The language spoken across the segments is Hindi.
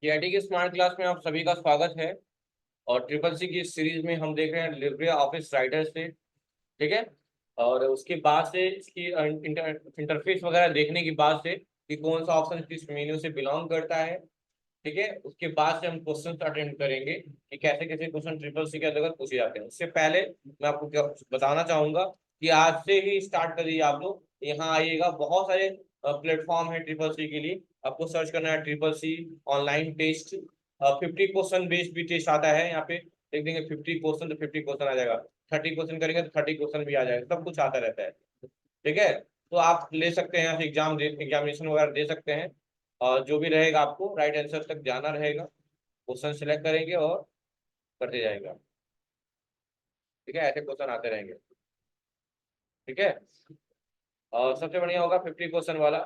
केआईटी की स्मार्ट क्लास में आप सभी का स्वागत है। और ट्रिपल सी की इस सीरीज में हम देख रहे हैं लिब्रे ऑफिस राइटर से। ठीक है। और उसके बाद से इसकी इंटरफेस वगैरह देखने के बाद से कि कौन सा ऑप्शन किस मेन्यू से बिलोंग करता है। ठीक है। उसके बाद से हम क्वेश्चन अटेम्प्ट करेंगे कि कैसे कैसे क्वेश्चन ट्रिपल सी के अंतर्गत पूछे जाते हैं। उससे पहले मैं आपको क्या बताना चाहूंगा कि आज से ही स्टार्ट करिए। आप लोग यहाँ आइएगा, बहुत सारे प्लेटफॉर्म है ट्रिपल सी के लिए। आपको सर्च करना है triple C online test. 50 question based भी टेस्ट आता है यहाँ पे। देख देंगे 50 क्वेश्चन तो 50 क्वेश्चन आ जाएगा। 30 क्वेश्चन करेंगे तो 30 क्वेश्चन भी आ जाएगा। सब कुछ आता रहता है। ठीक है। तो आप ले सकते हैं यहाँ से एग्जामिनेशन वगैरह दे सकते हैं। और जो भी रहेगा आपको राइट आंसर तक जाना रहेगा। क्वेश्चन सिलेक्ट करेंगे और करते जाएगा। ठीक है। ऐसे क्वेश्चन आते रहेंगे। ठीक है। और सबसे बढ़िया होगा 50 क्वेश्चन वाला।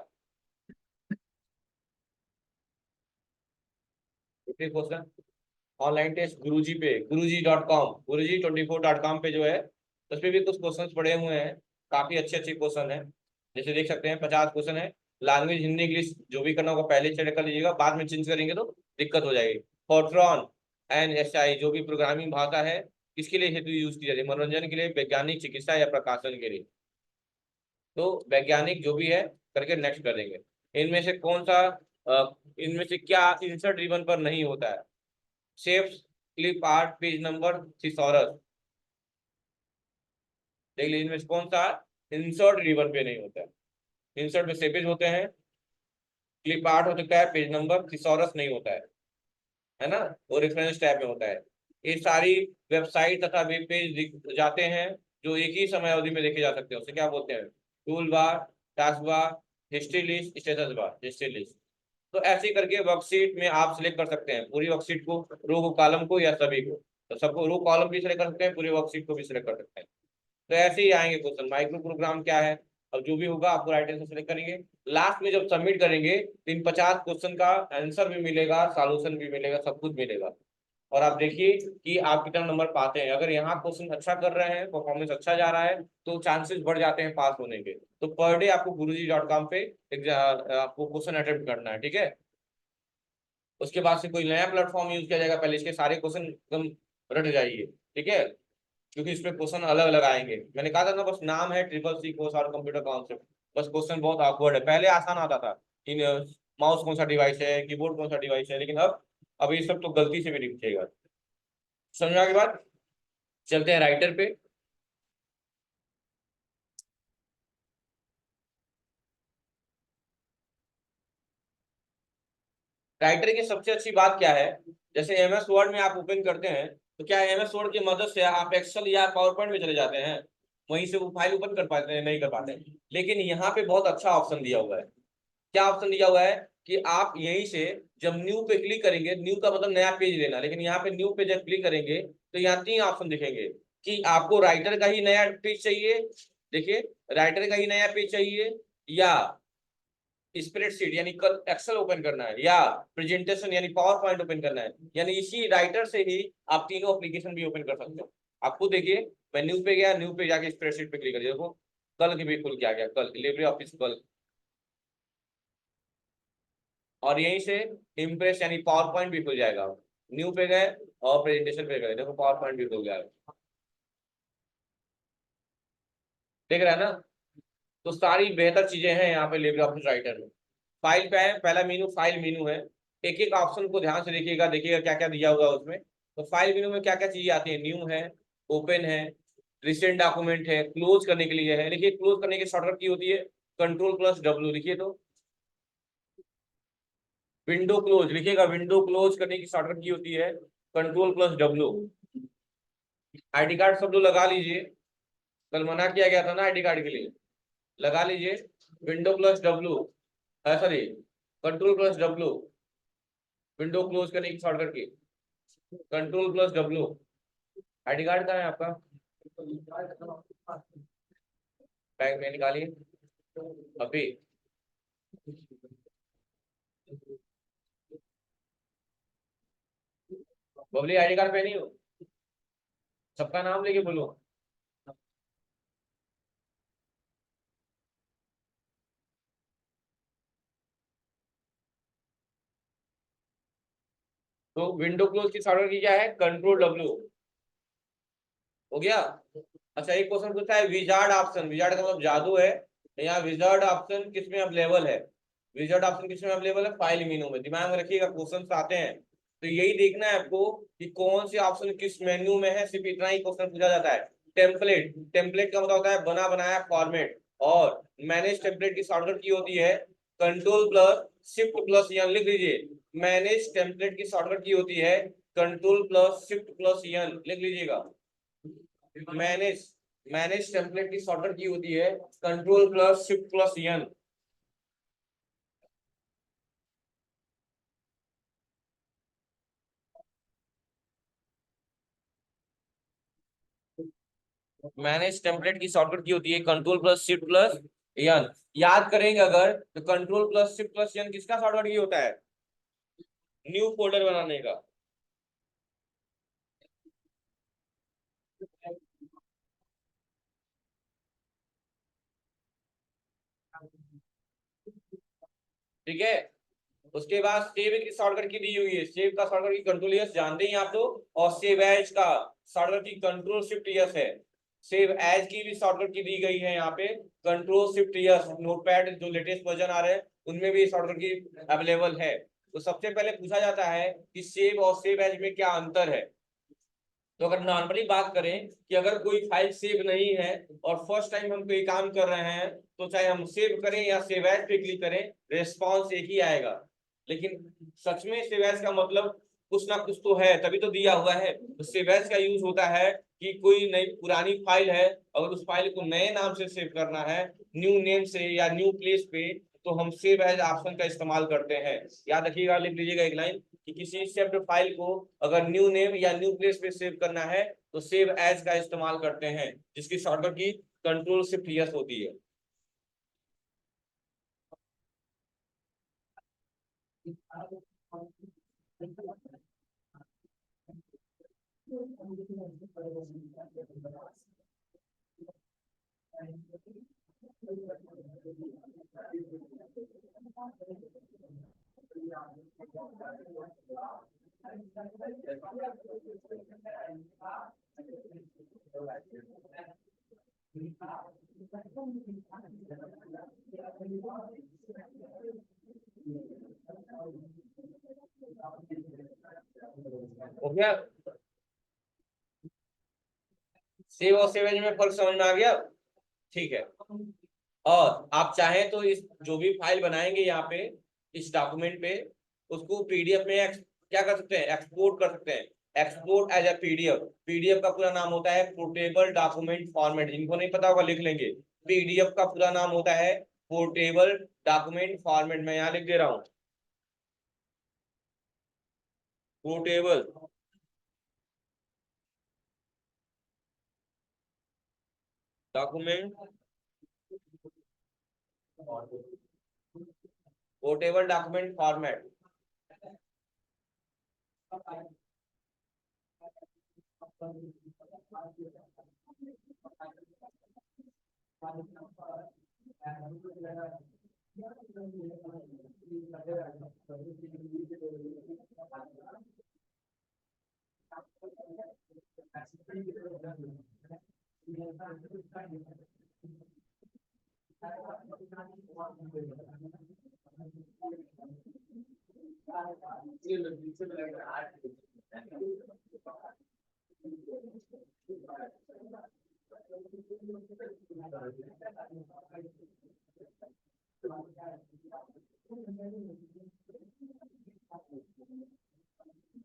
50 क्वेश्चन ऑनलाइन टेस्ट गुरुजी पे, गुरुजी.com, गुरुजी24.com पे जो है उस पे भी कुछ क्वेश्चंस पड़े हुए हैं। काफी अच्छे अच्छे क्वेश्चन हैं। जैसे देख सकते हैं 50 क्वेश्चन है। लैंग्वेज हिंदी इंग्लिश जो भी करना होगा पहले सेलेक्ट कर लीजिएगा, बाद में चेंज करेंगे तो दिक्कत हो जाएगी। फोर्ट्रॉन एंड एसआई जो भी प्रोग्रामिंग भाषा है, किसके लिए हेतु यूज की जाती है? मनोरंजन के लिए, वैज्ञानिक, चिकित्सा या प्रकाशन के लिए? तो वैज्ञानिक जो भी है करके नेक्स्ट कर देंगे। इनमें से कौन सा इनमें से क्या इंसर्ट रिबन पर नहीं होता है? Shapes, clip art, page number, thesaurus. देख लीजिए इनमें से कौन सा इंसर्ट रिबन पे नहीं होता है। इंसर्ट में सेपेज होते हैं, क्लिप आर्ट हो सकता है, पेज नंबर, थिसॉरस नहीं होता है ना। वो रेफरेंस टैब में होता है। ये सारी वेबसाइट तथा वेब पेज जाते हैं जो एक ही समय अवधि में देखे जा सकते हैं। उसे क्या बोलते हैं? Tool bar, task bar, history list, status bar, history list. तो ऐसे ही करके वर्कशीट में आप सिलेक्ट कर सकते हैं पूरी वर्कशीट को, रो को, कॉलम को या सभी को। तो सबको रो कॉलम भी सिलेक्ट कर सकते हैं, पूरी वर्कशीट को भी सिलेक्ट कर सकते हैं। तो ऐसे ही आएंगे क्वेश्चन। माइक्रो प्रोग्राम क्या है? अब जो भी होगा आपको राइट आंसर सेलेक्ट करेंगे। लास्ट में जब सबमिट करेंगे तो इन 50 क्वेश्चन का आंसर भी मिलेगा, सॉल्यूशन भी मिलेगा, सब कुछ मिलेगा। और आप देखिए कि आप कितना नंबर पाते हैं। अगर यहाँ क्वेश्चन अच्छा कर रहे हैं, परफॉर्मेंस अच्छा जा रहा है, तो चांसेस बढ़ जाते हैं पास होने के। तो पर डे आपको गुरुजी.com पे आपको क्वेश्चन अटेम्प्ट करना है। ठीक है। उसके बाद से कोई नया प्लेटफॉर्म यूज किया जाएगा, पहले इसके सारे क्वेश्चन एकदम रट जाइए। ठीक है। क्योंकि इसमें क्वेश्चन अलग अलग आएंगे। मैंने कहा था ना, बस नाम है ट्रिपल सी कोर्स और कंप्यूटर कॉन्सेप्ट। बस क्वेश्चन बहुत ऑकवर्ड है। पहले आसान आता था इन माउस कौन सा डिवाइस है, कीबोर्ड कौन सा डिवाइस है, लेकिन अब ये सब तो गलती से भी दिखेगा। समझा के बाद चलते हैं राइटर पे। राइटर की सबसे अच्छी बात क्या है? जैसे एमएस वर्ड में आप ओपन करते हैं, तो क्या एमएस वर्ड की मदद से आप एक्सेल या पावर पॉइंट में चले जाते हैं, वहीं से वो फाइल ओपन कर पाते हैं? नहीं कर पाते हैं। लेकिन यहाँ पे बहुत अच्छा ऑप्शन दिया हुआ है। क्या ऑप्शन दिया हुआ है कि आप यहीं से जब न्यू पे क्लिक करेंगे, न्यू का मतलब नया पेज लेना, लेकिन यहाँ पे न्यू पे जब क्लिक करेंगे तो यहाँ 3 ऑप्शन दिखेंगे कि आपको राइटर का ही नया पेज चाहिए। देखिए, राइटर का ही नया पेज चाहिए, या स्प्रेडशीट यानी कल एक्सेल ओपन करना है, या प्रेजेंटेशन यानी पावर पॉइंट ओपन करना है। यानी इसी राइटर से ही आप तीनों एप्लीकेशन भी ओपन कर सकते हो। आपको देखिए, मैं न्यू पे गया, न्यू पे जाके स्प्रेडशीट पे क्लिक कर दिया, देखो कल की भी खुल के आ गया, कल लिब्रे ऑफिस कल। और यहीं से इम्प्रेस यानी पावर पॉइंट भी खुल जाएगा। न्यू पे गए और प्रेजेंटेशन पे गए, देखो पावर पॉइंट भी खुल जाएगा। देख रहे हैं ना। तो सारी बेहतर चीजें हैं यहाँ पे लिब्रे ऑफिस राइटर में। फाइल पे है, पहला मेनू फाइल मेनू है। एक एक ऑप्शन को ध्यान से देखिएगा, देखिएगा क्या क्या दिया हुआ है उसमें। तो फाइल मेनू में क्या क्या चीजें आती है? न्यू है, ओपन है, रिसेंट डॉक्यूमेंट है, क्लोज करने के लिए है। देखिए क्लोज करने की शॉर्टकट की होती है कंट्रोल+W। लिखिए तो विंडो क्लोज लिखिएगा, विंडो क्लोज करने की शॉर्टकट की होती है कंट्रोल+W। आईडी कार्ड सब लोग लगा लीजिए। कल मना किया गया था ना आईडी कार्ड के लिए। लगा लीजिए विंडो+W, सॉरी, कंट्रोल+W। विंडो क्लोज करने की शॉर्टकट की कंट्रोल+W। आईडी कार्ड कहाँ है आपका? बैंक में निकालिए अभी। बबली आईडी कार्ड पे नहीं हो? सबका नाम लेके बोलो। तो विंडो क्लोज की शॉर्टकट की क्या है, कंट्रोल डब्ल्यू। हो गया। अच्छा एक क्वेश्चन पूछता है विजार्ड ऑप्शन, विजार्ड का मतलब जादू है। यहाँ विजार्ड ऑप्शन किसमें अवेलेबल है, विजार्ड ऑप्शन किसमें अवेलेबल है, फाइल मेनू में। दिमाग में रखिएगा क्वेश्चन आते हैं तो यही देखना है आपको कि कौन से ऑप्शन किस मेन्यू में है, सिर्फ इतना ही क्वेश्चन पूछा जाता है। टेम्पलेट, टेम्पलेट का मतलब होता है बना बनाया फॉर्मेट। और मैनेज टेम्पलेट की शॉर्टकट की होती है control plus shift plus N, लिख लीजिए। मैनेज टेम्पलेट की शॉर्टकट की होती है control plus shift plus N, लिख लीजिएगा। मैनेज, मैनेज टेम्पलेट की शॉर्टकट की होती है control plus shift plus N. Manage template की शॉर्टकट की होती है control plus shift plus N. याद करेंगे अगर तो control plus shift plus N किसका शॉर्टकट की होता है, न्यू फोल्डर बनाने का। ठीक है। उसके बाद सेव की शॉर्टकट की दी हुई है, सेव का शॉर्टकट की कंट्रोल यस जानते ही आप तो। और सेव एज का शॉर्टकट की कंट्रोल शिफ्ट यस है। सेव एज की भी शॉर्टकट की दी गई है यहाँ पे कंट्रोल शिफ्ट यस। नोटपैड जो लेटेस्ट वर्जन आ रहे हैं उनमें भी शॉर्टकट की अवेलेबल है। तो सबसे पहले पूछा जाता है कि सेव और सेव एज में क्या अंतर है। तो अगर नॉर्मली बात करें कि अगर कोई फाइल सेव नहीं है और फर्स्ट टाइम हम कोई काम कर रहे हैं तो चाहे हम सेव करें या सेव एज पे क्लिक करें रिस्पॉन्स एक ही आएगा। लेकिन सच में सेव एज का मतलब कुछ ना कुछ तो है तभी तो दिया हुआ है। तो सेव एज का यूज होता है कि कोई नई पुरानी फाइल है अगर उस फाइल को नए नाम से सेव करना है, न्यू नेम से या न्यू प्लेस पे, तो हम सेव एज ऑप्शन का इस्तेमाल करते हैं। याद रखिएगा, लिख लीजिएगा एक लाइन कि किसी सेव्ड फाइल को अगर न्यू नेम या न्यू प्लेस पे सेव करना है तो सेव एज का इस्तेमाल करते हैं जिसकी शॉर्टकट की कंट्रोल शिफ्ट यस होती है। हो गया। सेव और सेव एज में फर्क समझ में आ गया। ठीक है। और आप चाहें तो इस जो भी फाइल बनाएंगे यहाँ पे इस डॉक्यूमेंट पे उसको पीडीएफ में क्या कर सकते हैं, एक्सपोर्ट कर सकते हैं। Export as a PDF, PDF का पूरा नाम होता है पोर्टेबल डॉक्यूमेंट फॉर्मेट। जिनको नहीं पता होगा लिख लेंगे। पीडीएफ का पूरा नाम होता है पोर्टेबल डॉक्यूमेंट फॉर्मेट। मैं यहाँ लिख दे रहा हूँ portable document, portable document format.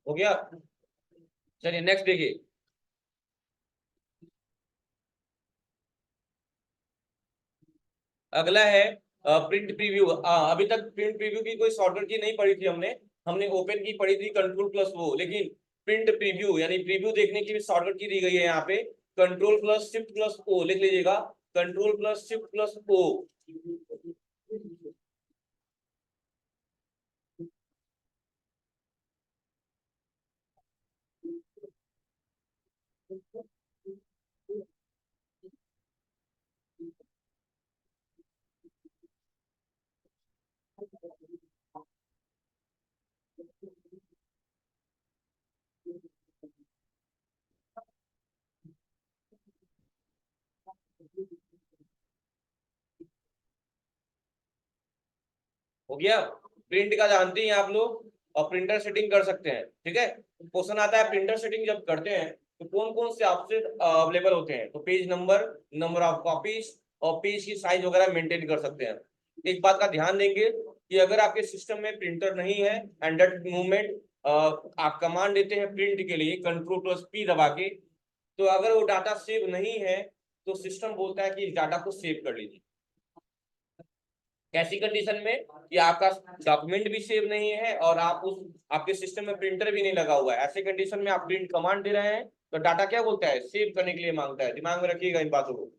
हो गया। चलिए नेक्स्ट देखिए। अगला है प्रिंट प्रीव्यू। अभी तक प्रिंट प्रीव्यू की कोई शॉर्टकट की नहीं पढ़ी थी हमने। हमने ओपन की पढ़ी थी कंट्रोल प्लस वो, लेकिन प्रिंट प्रीव्यू यानी प्रीव्यू देखने की भी शॉर्टकट की दी गई है यहाँ पे control plus shift plus O, लिख लीजिएगा control plus shift plus O. हो गया। प्रिंट का जानते हैं आप लोग, और प्रिंटर सेटिंग कर सकते हैं। ठीक है, क्वेश्चन आता है प्रिंटर सेटिंग जब करते हैं तो कौन कौन से ऑप्शन अवेलेबल होते हैं, तो page number, number of copies और पेज की साइज वगैरह मेंटेन कर सकते हैं। एक बात का ध्यान देंगे कि अगर आपके सिस्टम में प्रिंटर नहीं है, एंड दैट मूवमेंट आप कमांड देते हैं प्रिंट के लिए कंट्रोल प्लस पी दबा के, तो अगर वो डाटा सेव नहीं है तो सिस्टम बोलता है कि इस डाटा को सेव कर लीजिए। कैसी कंडीशन में, कि आपका डॉक्यूमेंट भी सेव नहीं है और आप उस आपके सिस्टम में प्रिंटर भी नहीं लगा हुआ है, ऐसे कंडीशन में आप प्रिंट कमांड दे रहे हैं तो डाटा क्या बोलता है, सेव करने के लिए मांगता है। दिमाग में रखिएगा इन बातों को।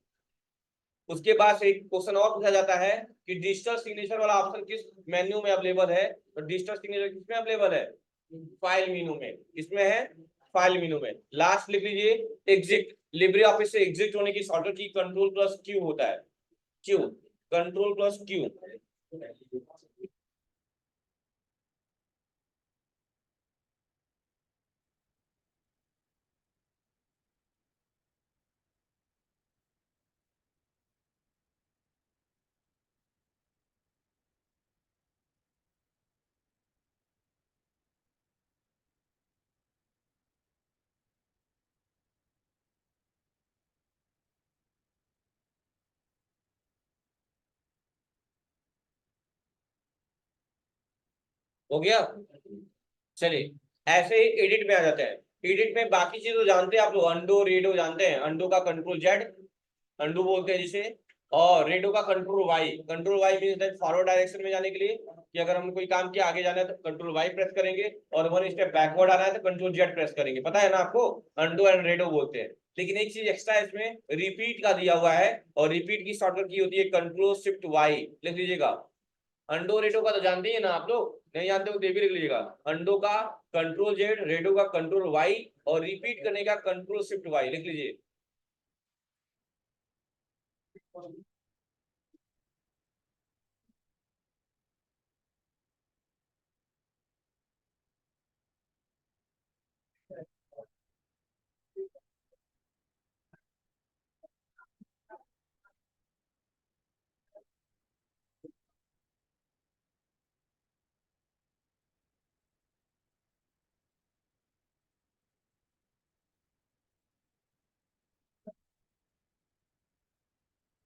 उसके बाद एक क्वेश्चन और पूछा जाता है कि डिजिटल सिग्नेचर वाला ऑप्शन किस मेन्यू में अवेलेबल है, तो डिजिटल सिग्नेचर किसमें अवेलेबल है, फाइल मेनू में। किसमें है, फाइल मेनू में। लास्ट लिख लीजिए एग्जिट, लिब्रे ऑफिस से एग्जिट होने की शॉर्टकट की कंट्रोल प्लस क्यू होता है, क्यू, कंट्रोल प्लस क्यू। हो गया। चलिए, ऐसे ही एडिट में आ जाते हैं। एडिट में बाकी चीज तो जानते हैं आप लोग, अंडो रेडो जानते हैं, अंडो का कंट्रोल जेड अंडू बोलते हैं जिसे, और रेडो का control Y, control Y mean that forward direction में जाने के लिए, कि अगर हम कोई काम किया आगे जाना है तो कंट्रोल वाई प्रेस करेंगे, और वन स्टेप बैकवर्ड आना है तो कंट्रोल जेड प्रेस करेंगे। पता है ना आपको, अंडो एंड रेडो बोलते हैं। लेकिन एक चीज एक्स्ट्रा इसमें रिपीट का दिया हुआ है, और रिपीट की शॉर्टकट की होती है कंट्रोल शिफ्ट वाई, लिख लीजिएगा। अंडो रेडो का तो जानते ही है ना आप लोग, नहीं जानते हो तो ये भी लिख लीजिएगा। अंडो का कंट्रोल जेड, रेडो का कंट्रोल वाई, और रिपीट करने का कंट्रोल शिफ्ट वाई, लिख लीजिए।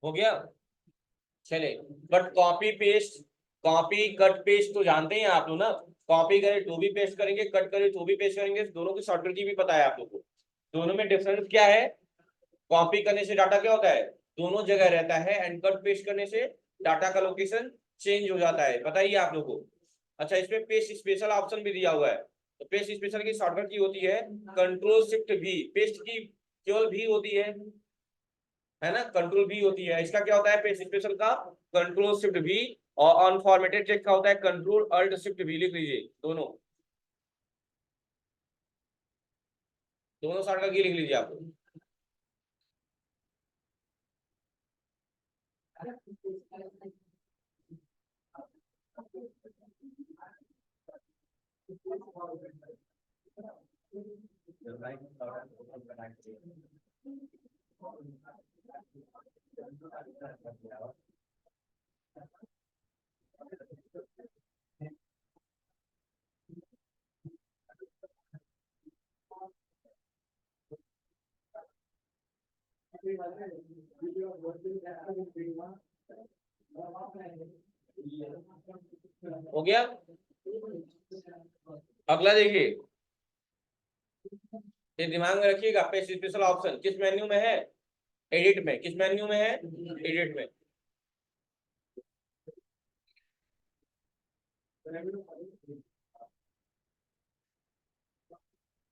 हो गया। चले, but copy paste, copy cut paste तो जानते हैं आप लोग ना। कॉपी करें तो भी पेस्ट करेंगे, कट करें तो भी पेस्ट करेंगे, दोनों की शॉर्टकट की भी पता है आप लोग को। दोनों में डिफरेंस क्या है, कॉपी करने से डाटा क्या होता है, दोनों जगह रहता है, एंड कट पेस्ट करने से डाटा का लोकेशन चेंज हो जाता है। बताइए आप लोग को। अच्छा, इसमें पेस्ट स्पेशल ऑप्शन भी दिया हुआ है, तो पेस्ट स्पेशल की शॉर्टकट की होती है कंट्रोल शिफ्ट भी, पेस्ट की केवल भी होती है ना, कंट्रोल भी होती है। इसका क्या होता है पेस्ट स्पेशल का, कंट्रोल शिफ्ट भी, और अनफॉर्मेटेड चेक का होता है कंट्रोल अल्ट शिफ्ट भी, लिख लीजिए दोनों, दोनों शॉर्टकट की लिख लीजिए आप। हो गया। अगला देखिए, ये दिमाग में रखिएगा, पेस्ट स्पेशल ऑप्शन किस मेन्यू में है, एडिट में। किस मेन्यू में है, एडिट में।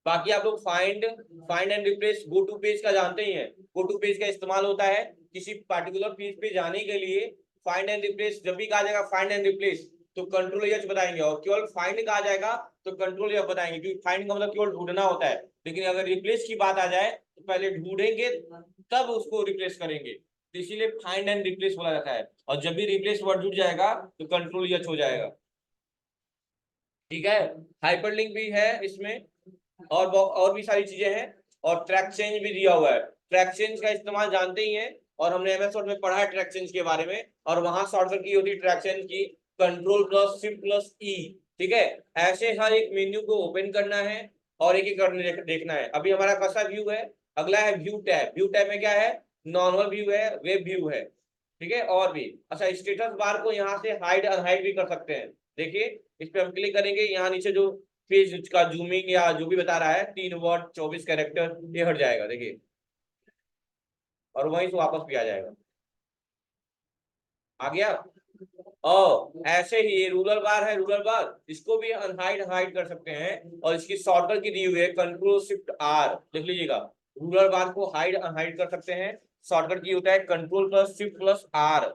बाकी आप लोग find, find and replace, go to page का जानते ही हैं। गो टू पेज का इस्तेमाल होता है किसी पार्टिकुलर पेज पे जाने के लिए। फाइंड एंड रिप्लेस जब भी कहा जाएगा फाइंड एंड रिप्लेस तो कंट्रोल एच बताएंगे, और केवल फाइंड कहा जाएगा तो कंट्रोल एफ बताएंगे, क्योंकि फाइंड का मतलब केवल ढूंढना होता है। लेकिन अगर रिप्लेस की बात आ जाए तो पहले ढूंढेंगे तब उसको रिप्लेस करेंगे, तो इसीलिए फाइंड एंड रिप्लेस बोला जाता है। और जब भी रिप्लेस वर्ड जुड़ जाएगा तो कंट्रोल एच हो जाएगा। ठीक है, हाइपरलिंक भी है इसमें, और भी सारी चीजें हैं, और ट्रैक चेंज भी दिया हुआ है। ट्रैक चेंज का इस्तेमाल जानते ही हैं, और हमने एमएस वर्ड में पढ़ा है ट्रैक चेंज के बारे में, और वहां शॉर्टकट की होती है ट्रैक चेंज की कंट्रोल प्लस शिफ्ट प्लस ई। ठीक है, ऐसे हर एक मेन्यू को ओपन करना है और एक एक करने देखना है। अभी हमारा कैसा व्यू है, अगला है व्यू टैब। व्यू टैब में क्या है, नॉर्मल व्यू है, वेब व्यू है, ठीक है, और भी। अच्छा, स्टेटस बार को यहाँ से हाइड अनहाइड भी कर सकते हैं। देखिए, इस पे हम क्लिक करेंगे, यहाँ नीचे जो पेज का जूमिंग या जो भी बता रहा है 3 वर्ड 24 कैरेक्टर, ये हट जाएगा, देखिए, और वहीं से वापस भी आ जाएगा। आ गया। और ऐसे ही रूलर बार है, रूलर बार इसको भी अनहाइड हाइड कर सकते हैं, और इसकी शॉर्टकट की दी हुई है कंट्रोल शिफ्ट आर, देख लीजिएगा। रूलर बार को हाइड अनहाइड कर सकते हैं, शॉर्टकट की होता है control plus shift plus R.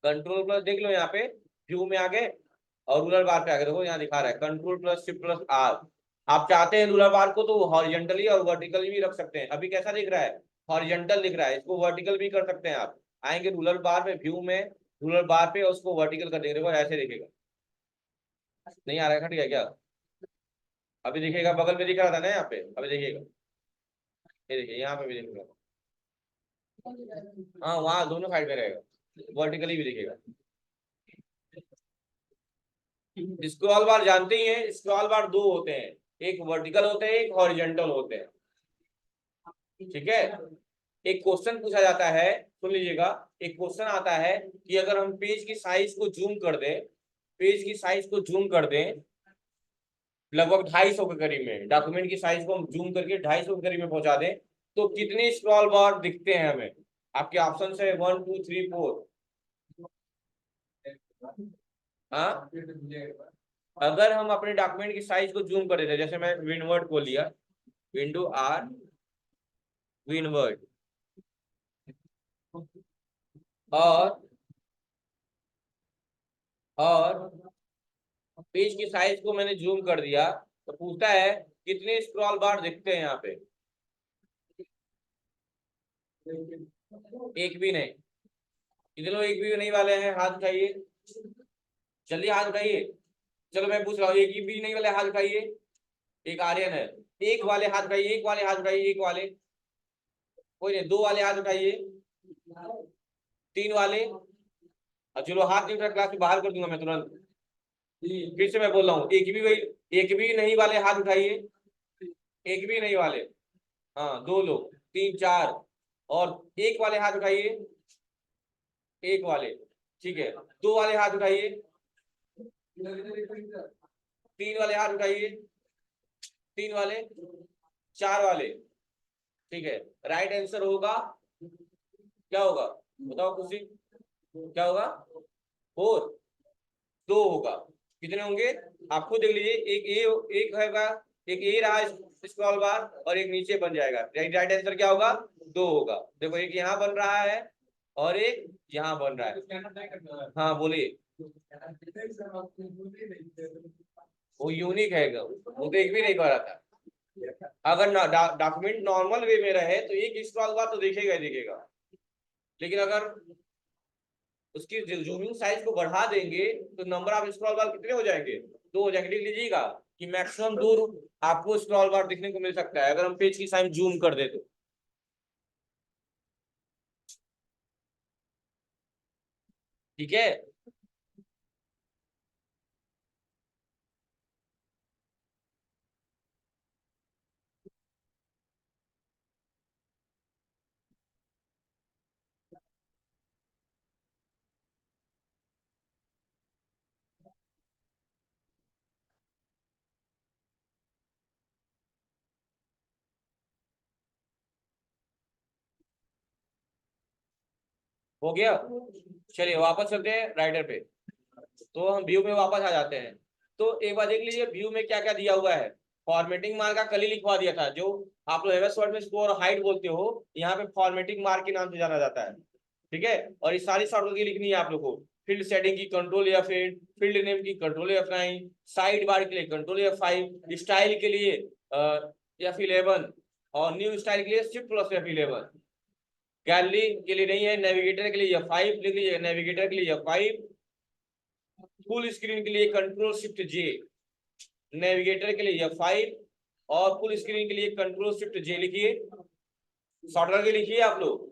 Control plus देख लो यहाँ पे, व्यू में आ गए और रूलर बार पे आ गए, देखो यहाँ दिखा रहा है control plus shift plus R. आप चाहते हैं रूलर बार को तो हॉरिजॉन्टली और वर्टिकली भी रख सकते हैं। अभी कैसा दिख रहा है, हॉरिजॉन्टल दिख रहा है, इसको वर्टिकल भी कर सकते हैं आप। आएंगे रूलर बार पे, व्यू में रूलर बार पे, उसको वर्टिकल कर देंगे, देखो ऐसे दिखेगा। नहीं आ रहा है, हट गया क्या? अभी दिखेगा, बगल में दिख रहा था ना यहाँ पे, अभी देखिएगा, ये देखिए यहाँ पे भी दिखेगा। हाँ, वहाँ दोनों साइड में रहेगा, वर्टिकली भी दिखेगा। स्क्रॉल बार जानते ही हैं, स्क्रॉल बार दो होते हैं, एक वर्टिकल होते हैं, एक हॉरिजॉन्टल होते हैं। ठीक है, एक क्वेश्चन पूछा जाता है, सुन लीजिएगा। एक क्वेश्चन आता है कि अगर हम पेज की साइज को जूम कर दें, पेज की साइज को जूम कर दें लगभग 250 के करीब में, डॉक्यूमेंट की साइज को हम जूम करके 250 के करीब में पहुंचा दें, तो कितने स्क्रॉल बार दिखते हैं हमें? आपके ऑप्शन है 1 2 3 4। हाँ, अगर हम अपने डॉक्यूमेंट की साइज को जूम कर देते, जैसे मैं विनवर्ड को लिया, विंडो आर विनवर्ड, और और पेज की साइज को मैंने जूम कर दिया, तो पूछता है कितने स्क्रॉल बार दिखते हैं यहाँ पे। एक भी नहीं। कितने लोग एक भी नहीं वाले हैं, हाथ उठाइए, जल्दी हाथ उठाइए। चलो मैं पूछ रहा हूँ, एक भी नहीं वाले हाथ उठाइए। एक आर्यन है, एक वाले हाथ उठाइए, एक वाले हाथ उठाइए, एक वाले, कोई नहीं, दो वाले हाथ उठाइए, तीन वाले। और चलो हाथ नहीं उठा, क्लास में बाहर कर दूंगा मैं तुरंत। फिर से मैं बोल रहा हूँ, एक भी वही, एक भी नहीं वाले हाथ उठाइए, एक भी नहीं वाले। हाँ, दो लोग, तीन चार, और एक वाले हाथ उठाइए, एक वाले, ठीक है, दो वाले हाथ उठाइए, तीन वाले हाथ उठाइए, तीन वाले, चार वाले, ठीक है। राइट आंसर होगा, क्या होगा बताओ खुशी, क्या होगा? 4, दो होगा। कितने होंगे आप खुद देख लीजिए, एक ए, एक होगा, एक ए रहा स्क्रॉल बार, और एक नीचे बन जाएगा। राइट आंसर क्या होगा? 2 होगा। देखो, एक यहाँ बन रहा है और एक यहाँ बन रहा है। हाँ बोलिए। वो यूनिक है, वो तो एक भी नहीं कर रहा था। अगर डॉक्यूमेंट नॉर्मल वे में रहे तो एक स्क्रॉल बार तो दिखेगा ही दिखेगा, लेकिन अगर उसकी जूमिंग साइज को बढ़ा देंगे तो नंबर ऑफ स्क्रॉल बार कितने हो जाएंगे? 2 हो जाएंगे। लिख लीजिएगा कि मैक्सिमम 2 आपको स्क्रॉल बार दिखने को मिल सकता है अगर हम पेज की साइज जूम कर दे तो। ठीक है, हो गया। चलिए वापस चलते हैं राइटर पे। तो हम व्यू में वापस आ जाते हैं। तो एक बार देख लीजिए व्यू में क्या क्या दिया हुआ है। फॉर्मेटिंग मार्क का कल ही लिखवा दिया था, जो आप लोग एमएस वर्ड में स्कोर हाइट बोलते हो, यहाँ पे फॉर्मेटिंग मार्क के नाम से जाना जाता है। ठीक है, और ये सारी शॉर्टकट की लिखनी है आप लोग को। फील्ड सेटिंग की कंट्रोल F8, फील्ड नेम की कंट्रोल F9, साइड बार के लिए कंट्रोल F5, स्टाइल के लिए F11, और न्यू स्टाइल के लिए शिफ्ट प्लस F11। गैलरी के लिए नहीं है, नेविगेटर के लिए F5 लिख लीजिए, नेविगेटर के लिए F5। फुल स्क्रीन के लिए कंट्रोल शिफ्ट जे, नेविगेटर के लिए F5 और फुल स्क्रीन के लिए कंट्रोल शिफ्ट जे लिखिए, शॉर्टकट के लिखिए आप लोग।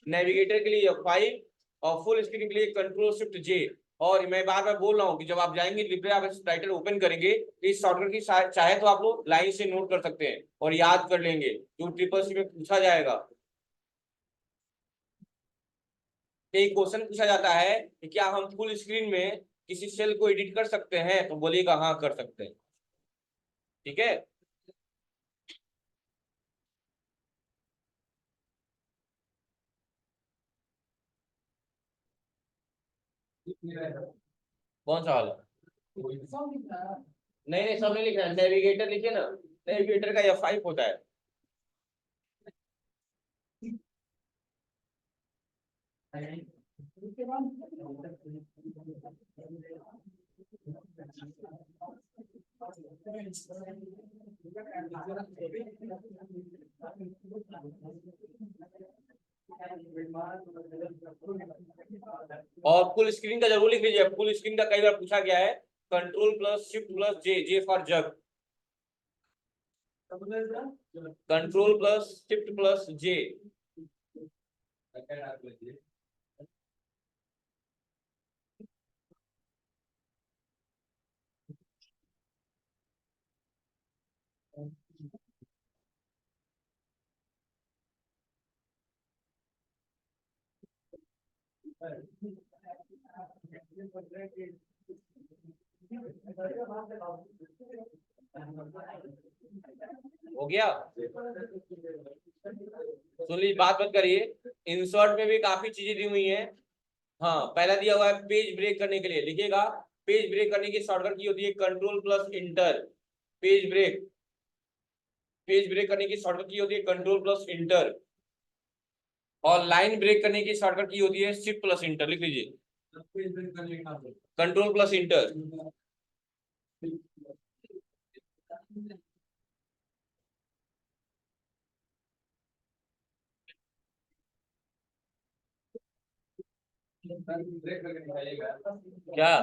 नेविगेटर के लिए F5 और फुल स्क्रीन के लिए कंट्रोल शिफ्ट जे। और मैं बार बार बोल रहा हूँ कि जब आप जाएंगे लिब्रे ऑफिस राइटर ओपन करेंगे, इस शॉर्टकट की चाहे तो आप लोग लाइन से नोट कर सकते हैं और याद कर लेंगे, जो ट्रिपल सी में पूछा जाएगा। एक क्वेश्चन पूछा जाता है कि क्या हम फुल स्क्रीन में किसी सेल को एडिट कर सकते हैं, तो बोलिएगा हाँ कर सकते हैं। ठीक है, कौन सा वाला? नहीं नहीं, सब नहीं लिखना है, नेविगेटर लिखिए ना, नेविगेटर का F5 होता है। और फुल स्क्रीन का जरूर लिख लीजिए, फुल स्क्रीन का कई बार पूछा गया है। Control plus shift plus J, J for jug, control plus shift plus J. हो गया, सुनिए बात मत करिए। इंसर्ट में भी काफी चीजें दी हुई हैं। हाँ, पहला दिया हुआ है पेज ब्रेक करने के लिए, लिखिएगा पेज ब्रेक करने की शॉर्टकट की होती है control plus enter. Page break, page break करने की शॉर्टकट की होती है कंट्रोल प्लस इंटर। और लाइन ब्रेक करने की शॉर्टकट की होती है शिफ्ट प्लस इंटर, लिख लीजिए कंट्रोल प्लस इंटर। क्या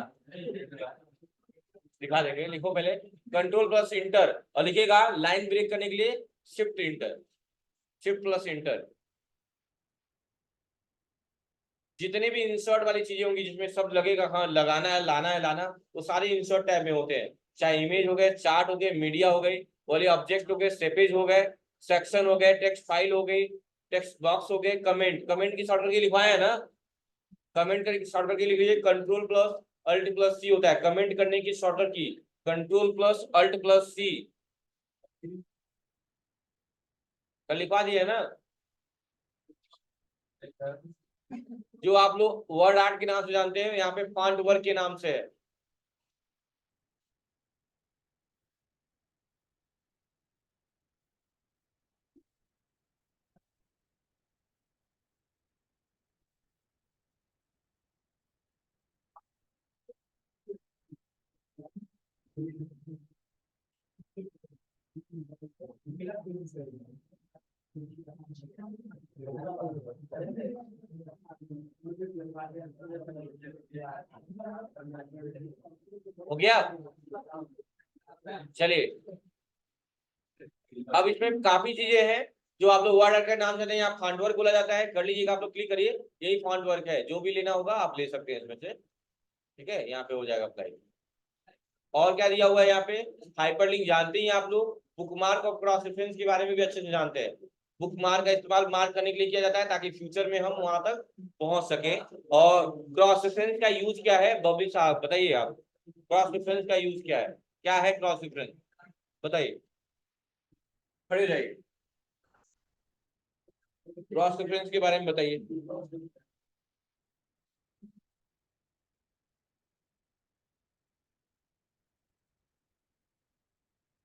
दिखा देंगे, लिखो पहले कंट्रोल प्लस इंटर और लिखिएगा लाइन ब्रेक करने के लिए shift inter, shift plus inter. जितने भी इंसर्ट वाली चीजें होंगी जिसमें सब लगेगा, हाँ लगाना है लाना है लाना, वो सारे इंसर्ट टैब में होते हैं। चाहे इमेज हो गए, चार्ट हो गए, मीडिया हो गई, बोले ऑब्जेक्ट हो गए, स्टेपेज हो गए, सेक्शन हो गए, टेक्स्ट फाइल हो गई, टेक्स्ट बॉक्स हो गए, कमेंट, कमेंट की शॉर्टकट की लिखवाया है ना, कमेंट करके शॉर्टकट की लिख लीजिए कंट्रोल प्लस अल्ट प्लस सी होता है कमेंट करने की शॉर्टकट की, कंट्रोल प्लस अल्ट प्लस सी। कल लिखवा दिया है ना, जो आप लोग वर्ड आर्ट के नाम से जानते हैं, यहाँ पे फॉन्ट वर्क के नाम से है। हो गया, चलिए। अब इसमें काफी चीजें हैं जो आप लोग वर्ड आर्ट का नाम जानते हैं, यहाँ फॉन्ट वर्क बोला जाता है, कर लीजिएगा आप लोग, क्लिक करिए, यही फॉन्ट वर्क है, जो भी लेना होगा आप ले सकते हैं इसमें से। ठीक है, यहाँ पे हो जाएगा अप्लाई। और क्या दिया हुआ है यहाँ पे, हाइपरलिंक जानते हैं आप लोग, बुकमार्क और क्रॉस रेफरेंस के बारे में भी अच्छे से जानते हैं। बुकमार्क का इस्तेमाल मार्क करने के लिए किया जाता है ताकि फ्यूचर में हम वहां तक पहुंच सके। और क्रॉस रेफरेंस का यूज क्या है, बबली साहब बताइए आप, क्रॉस रेफरेंस का यूज क्या है, क्या है क्रॉस रेफरेंस, बताइए, खड़े हो जाइए, क्रॉस रेफरेंस के बारे में बताइए।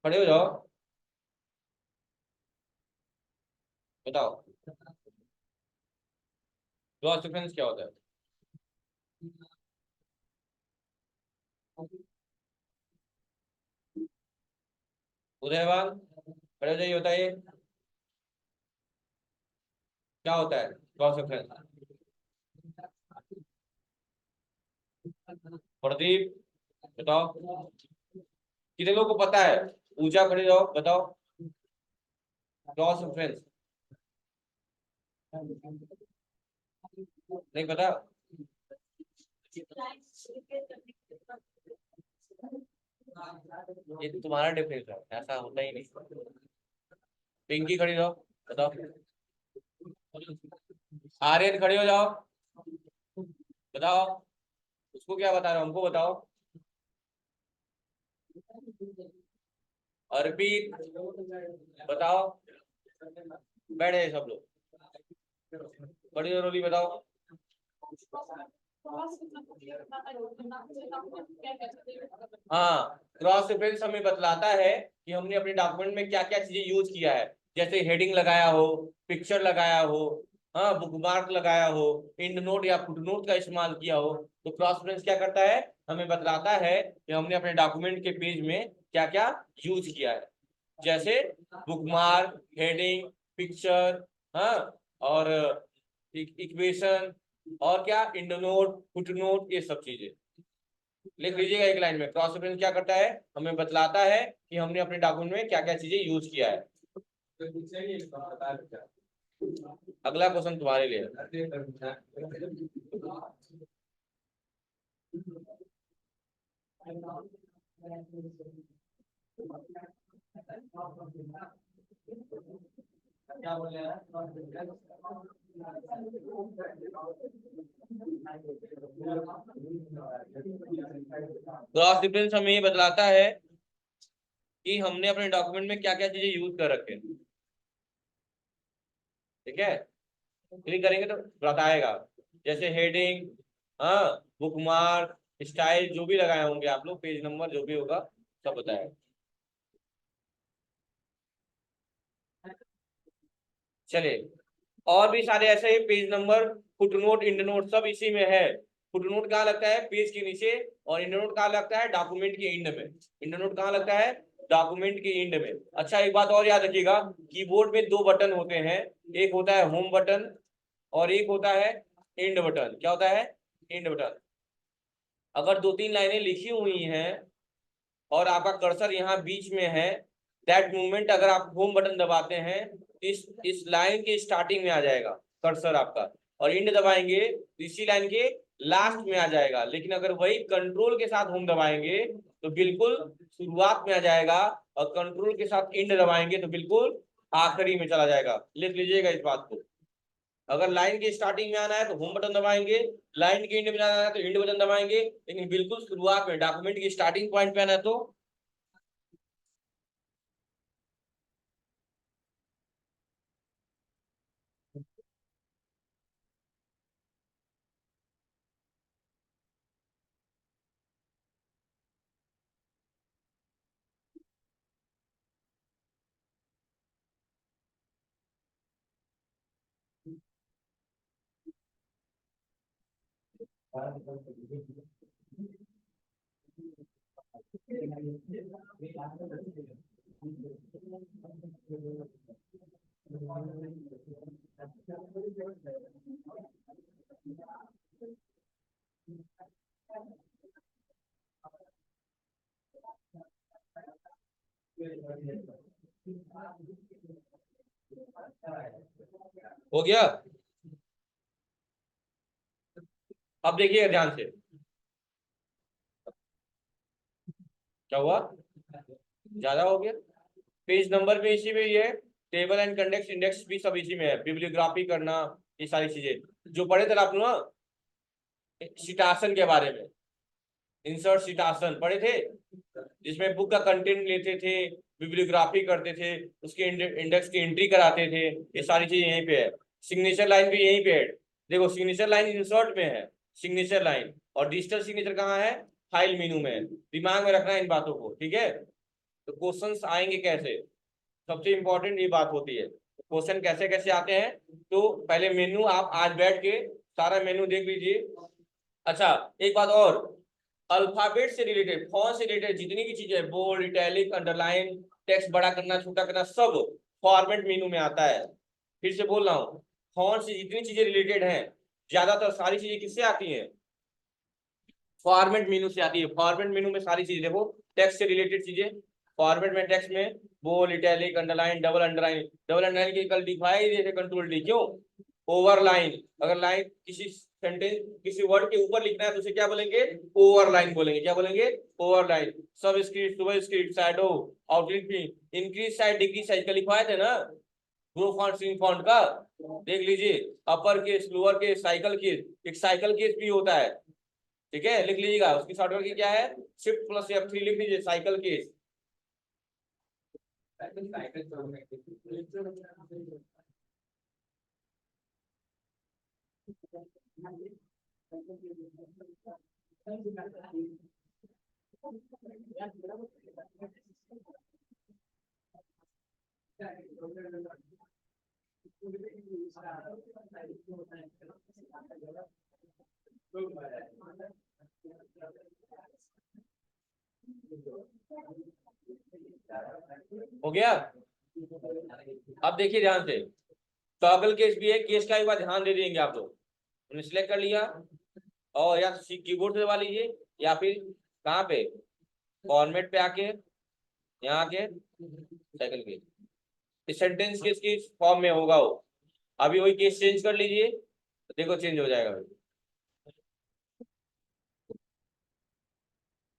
खड़े हो जाओ, बताओ क्रॉस रेफरेंस क्या होता है। उदयवान, खड़े हो जाइए, बताइए। क्या होता है क्रॉस रेफरेंस? प्रदीप बताओ, कितने लोगों को पता है? पूजा खड़े जाओ, बताओ क्रॉस रेफरेंस। नहीं पता? ये तो तुम्हारा डिफरेंस है, ऐसा होता ही नहीं। पिंकी खड़ी रहो, बताओ। आर्यन खड़े हो जाओ, बताओ। उसको क्या बता रहे हो, हमको बताओ। अर्पित बताओ। बैठे सब लोग, बड़ी जरूरी बताओ। हाँ, क्रॉस रेफरेंस हमें बतलाता है कि हमने अपने डॉक्यूमेंट में क्या क्या चीजें यूज किया है। जैसे हेडिंग लगाया हो, पिक्चर लगाया हो, हाँ बुकमार्क लगाया हो, इंड नोट या फुट नोट का इस्तेमाल किया हो, तो क्रॉस रेफरेंस क्या करता है, हमें बतलाता है कि हमने अपने डॉक्यूमेंट के पेज में क्या क्या यूज किया है। जैसे बुकमार्क, हेडिंग, पिक्चर, हाँ, और इक्वेशन, और क्या इंड नोट, फुट नोट, ये सब चीजें लिख लीजिएगा एक लाइन में। क्रॉस रेफरेंस क्या करता है, हमें बतलाता है कि हमने अपने डॉक्यूमेंट में क्या क्या चीजें यूज किया है। अगला क्वेश्चन तुम्हारे लिए। क्रॉस रेफरेंस हमें ये बतलाता है कि हमने अपने डॉक्यूमेंट में क्या क्या चीजें यूज कर रखे हैं। ठीक है, क्लिक करेंगे तो बताएगा। जैसे हेडिंग, हाँ, बुकमार्क, स्टाइल, जो भी लगाए होंगे आप लोग, पेज नंबर जो भी होगा सब बताएगा। चलिए, और भी सारे ऐसे ही page number, footnote, end note सब इसी में है। फुटनोट कहाँ लगता है, पेज के नीचे, और इंड नोट कहाँ लगता है, डॉक्यूमेंट के इंड में। इंड नोट कहाँ लगता है, डॉक्यूमेंट के इंड में। अच्छा, एक बात और याद रखिएगा, कीबोर्ड में दो बटन होते हैं, एक होता है होम बटन और एक होता है इंड बटन। क्या होता है, इंड बटन। अगर दो तीन लाइनें लिखी हुई हैं और आपका कर्सर यहाँ बीच में है, दैट मूवमेंट अगर आप होम बटन दबाते हैं, इस लाइन के स्टार्टिंग में आ जाएगा कर्सर आपका, और इंड दबाएंगे तो इसी लाइन के लास्ट में आ जाएगा। लेकिन अगर वही कंट्रोल के साथ होम दबाएंगे तो बिल्कुल शुरुआत में आ जाएगा, और कंट्रोल के साथ इंड दबाएंगे तो बिल्कुल आखिरी में चला जाएगा। लिख लीजिएगा इस बात को। अगर लाइन के स्टार्टिंग में आना है तो होम बटन दबाएंगे, लाइन के इंड में आना है तो इंड बटन दबाएंगे, लेकिन बिल्कुल शुरुआत में डॉक्यूमेंट की स्टार्टिंग पॉइंट पे आना है तो हो गया। अब देखिएगा ध्यान से, क्या हुआ, ज्यादा हो गया। पेज नंबर भी इसी में ही है, टेबल एंड कंडेक्स इंडेक्स भी सब इसी में है, बिब्लियोग्राफी करना, ये सारी चीजें जो पढ़े थे आप लोग ना, शीटासन के बारे में। इंसर्ट शीटासन पढ़े थे, जिसमें बुक का कंटेंट लेते थे, बिब्लियोग्राफी करते थे, उसके इंडेक्स की एंट्री कराते थे, ये सारी चीजें यहीं पे है। सिग्नेचर लाइन भी यहीं पे है। देखो, सिग्नेचर लाइन इंसर्ट में है, सिग्नेचर लाइन, और डिजिटल सिग्नेचर कहाँ है, फाइल मेनू में है। दिमाग में रखना है इन बातों को, ठीक है। तो क्वेश्चंस आएंगे कैसे, सबसे इंपॉर्टेंट ये बात होती है, क्वेश्चन कैसे कैसे आते हैं। तो पहले मेनू आप आज बैठ के सारा मेनू देख लीजिए। अच्छा, एक बात और, अल्फाबेट से रिलेटेड, फॉन्ट से रिलेटेड जितनी भी चीजें, बोल्ड, इटैलिक, अंडरलाइन, टेक्स्ट बड़ा करना छोटा करना, सब फॉर्मेट मेनू में आता है। फिर से बोल रहा हूँ, फॉन्ट से जितनी चीजें रिलेटेड हैं, ज्यादातर सारी चीजें किससे आती हैं? फॉर्मेट मेनू से आती है। फॉर्मेट मेनू में सारी चीजें देखो, टेक्स्ट से रिलेटेड चीजें फॉर्मेट में, टेक्स्ट में bold, italic, underline, double underline. Double underline की कल दिखाई देते कंट्रोल डी, क्यों? ओवरलाइन, अगर लाइन किसी सेंटेंस किसी वर्ड के ऊपर लिखना है तो उसे क्या बोलेंगे? ओवरलाइन बोलेंगे। क्या बोलेंगे? ओवरलाइन। सब script, super script, shadow, outline, increase size, decrease size का लिखवाए थे ना, ग्रो फॉन्ट, स्विंग फॉन्ट का। देख लीजिए, upper case, lower case, cycle case, एक साइकिल केस भी होता है, ठीक है, लिख लीजिएगा। उसकी शॉर्टकट की क्या है? शिफ्ट प्लस F3 लिख लीजिए, साइकिल केस। हो गया? अब देखिए ध्यान से, टॉगल केस भी है, केस का एक बार ध्यान दे देंगे आप लोग। हमने सिलेक्ट कर लिया, और या कीबोर्ड से दबा लीजिए, या फिर कहाँ पे, फॉर्मेट पे आके, यहाँ आके साइकिल केस, इस सेंटेंस केस की फॉर्म में होगा वो। अभी वही केस चेंज कर लीजिए, तो देखो चेंज हो जाएगा।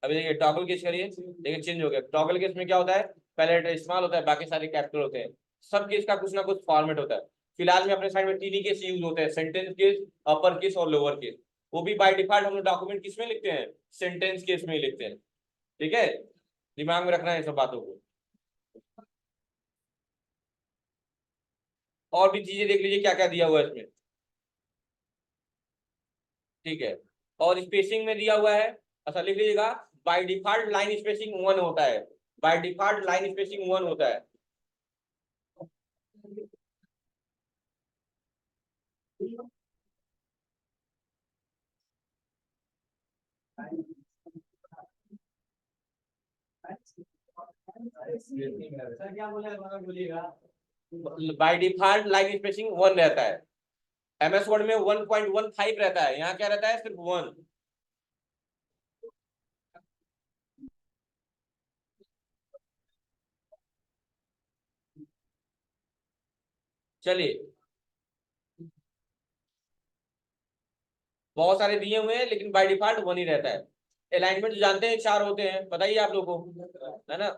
अभी देखिए टॉगल केस करिए, देखिए चेंज हो गया। टॉगल केस में क्या होता है? पहले लेटर इस्तेमाल होता है, बाकी सारे कैपिटल होते हैं। सब केस का कुछ ना कुछ फॉर्मेट होता है। फिलहाल में अपने साइड में तीन ही केस यूज होते हैं, सेंटेंस केस, अपर केस और लोअर केस। वो भी बाय डिफॉल्ट हम लोग डॉक्यूमेंट किस में लिखते हैं? सेंटेंस केस में ही लिखते हैं, ठीक है। दिमाग में रखना है सब बातों को। और भी चीजें देख लीजिए क्या क्या दिया हुआ है इसमें, ठीक है। और स्पेसिंग में दिया हुआ है, अच्छा लिख लीजिएगा, बाय डिफॉल्ट लाइन स्पेसिंग 1 होता है। बाय डिफॉल्ट लाइन स्पेसिंग 1 होता है। बाय डिफॉल्ट लाइन स्पेसिंग 1 रहता है। MS वर्ड में 1.15 रहता है, यहाँ क्या रहता है? सिर्फ 1। चलिए, बहुत सारे दिए हुए हैं, लेकिन बाय डिफॉल्ट 1 ही रहता है। अलाइनमेंट जानते हैं 4 होते हैं, बताइए आप लोगों को, है ना।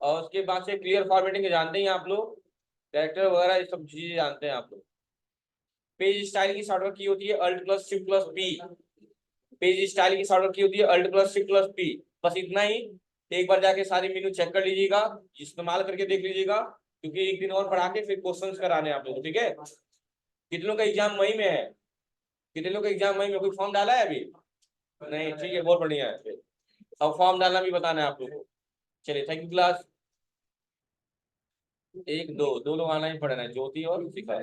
और उसके बाद से क्लियर फॉर्मेटिंग जानते हैं आप लोग, कैरेक्टर वगैरह ये सब चीजें जानते हैं आप लोग। पेज स्टाइल की शॉर्टकट की होती है alt plus shift plus P. Page style की शॉर्टकट की होती है alt plus shift plus P. बस इतना ही। एक बार जाके सारी मेनू चेक कर लीजिएगा, इस्तेमाल करके देख लीजिएगा, क्योंकि एक दिन और पढ़ा के फिर क्वेश्चंस कराने हैं आप लोग, ठीक है। कितनों का एग्जाम मई में है? कितने लोग का एग्जाम मई में? कोई फॉर्म डाला है अभी? नहीं, ठीक है, बहुत बढ़िया है। अब फॉर्म डालना भी बताना है आप लोग को। चलिए, थैंक यू क्लास। एक दो दो लोग आना ही पड़ना है, ज्योति और शिखा।